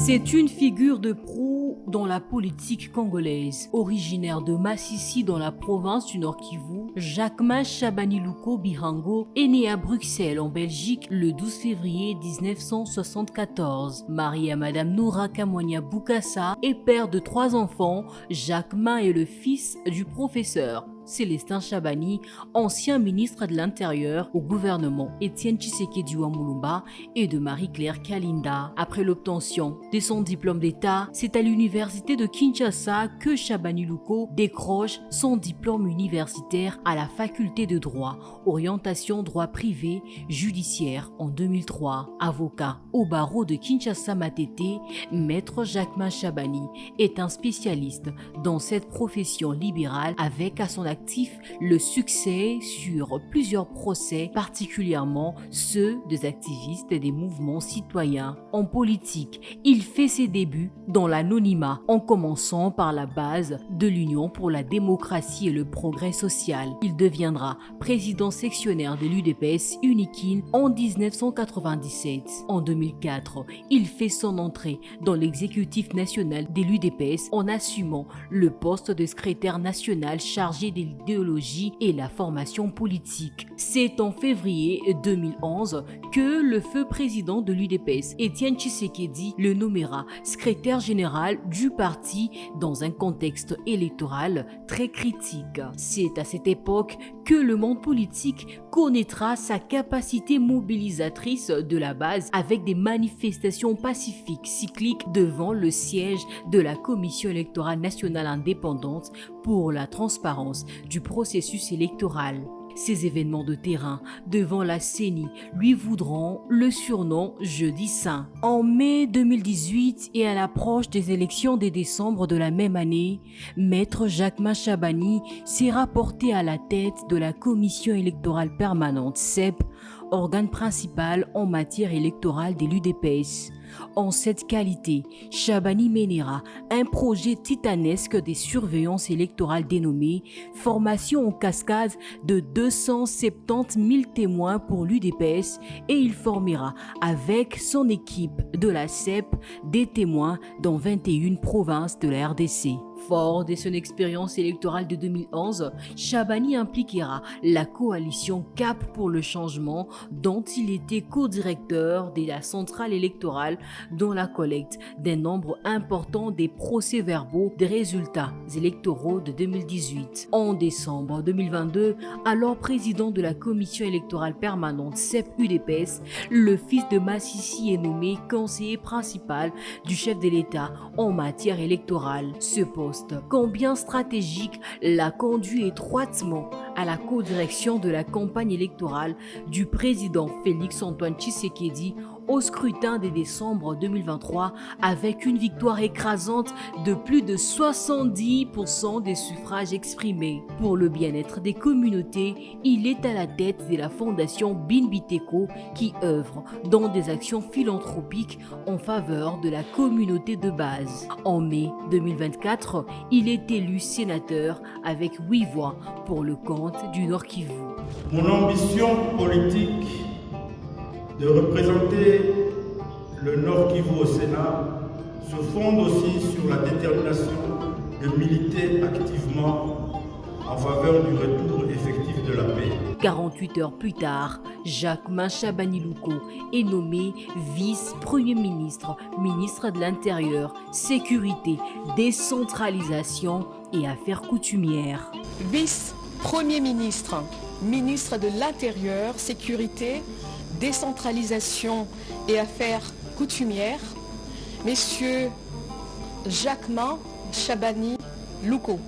C'est une figure de proue dans la politique congolaise. Originaire de Massissi dans la province du Nord Kivu, Jacquemain Chabani Luko Bihango est né à Bruxelles en Belgique le 12 février 1974. Marié à Madame Noura Kamwanya Boukassa et père de 3 enfants, Jacquemain est le fils du professeur Célestin Chabani, ancien ministre de l'Intérieur au gouvernement Étienne Tshisekedi Mulumba et de Marie-Claire Kalinda. Après l'obtention de son diplôme d'État, c'est à l'université de Kinshasa que Chabani Luko décroche son diplôme universitaire à la faculté de droit, orientation droit privé judiciaire en 2003. Avocat au barreau de Kinshasa Matete, Maître Jacquemain Chabani est un spécialiste dans cette profession libérale avec à son actif le succès sur plusieurs procès, particulièrement ceux des activistes et des mouvements citoyens. En politique, il fait ses débuts dans l'anonymat en commençant par la base de l'Union pour la démocratie et le progrès social. Il deviendra président sectionnaire de l'UDPS Unikin en 1997. En 2004, il fait son entrée dans l'exécutif national de l'UDPS en assumant le poste de secrétaire national chargé de l'idéologie et la formation politique. C'est en février 2011 que le feu président de l'UDPS, Étienne Tshisekedi, le nommera secrétaire général du parti dans un contexte électoral très critique. C'est à cette époque que le monde politique connaîtra sa capacité mobilisatrice de la base avec des manifestations pacifiques cycliques devant le siège de la Commission électorale nationale indépendante pour la transparence du processus électoral. Ces événements de terrain devant la CENI lui voudront le surnom Jeudi Saint. En mai 2018 et à l'approche des élections de décembre de la même année, Maître Jacquemain Chabani s'est rapporté à la tête de la Commission électorale permanente CEP, organe principal en matière électorale de l'UDPS. En cette qualité, Chabani mènera un projet titanesque des surveillances électorales dénommé « Formation en cascade de 270 000 témoins pour l'UDPS » et il formera avec son équipe de la CEP des témoins dans 21 provinces de la RDC. Fort de son expérience électorale de 2011, Chabani impliquera la coalition Cap pour le changement dont il était co-directeur de la centrale électorale dans la collecte d'un nombre important des procès-verbaux des résultats électoraux de 2018. En décembre 2022, alors président de la commission électorale permanente CEP-UDPS, le fils de Massissi est nommé conseiller principal du chef de l'État en matière électorale. Ce poste, combien stratégique, l'a conduit étroitement à la co-direction de la campagne électorale du président Félix-Antoine Tshisekedi au scrutin de décembre 2023 avec une victoire écrasante de plus de 70% des suffrages exprimés. Pour le bien-être des communautés, il est à la tête de la fondation Binbiteko qui œuvre dans des actions philanthropiques en faveur de la communauté de base. En mai 2024, il est élu sénateur avec 8 voix pour le compte du Nord Kivu. Mon ambition politique de représenter le Nord Kivu au Sénat se fonde aussi sur la détermination de militer activement en faveur du retour effectif de la paix. 48 heures plus tard, Jacquemain Chabani Luko est nommé vice-premier ministre, ministre de l'Intérieur, Sécurité, Décentralisation et Affaires coutumières. Vice-premier ministre, ministre de l'Intérieur, Sécurité, Décentralisation et Affaires coutumières, Messieurs Jacquemain Chabani Luko.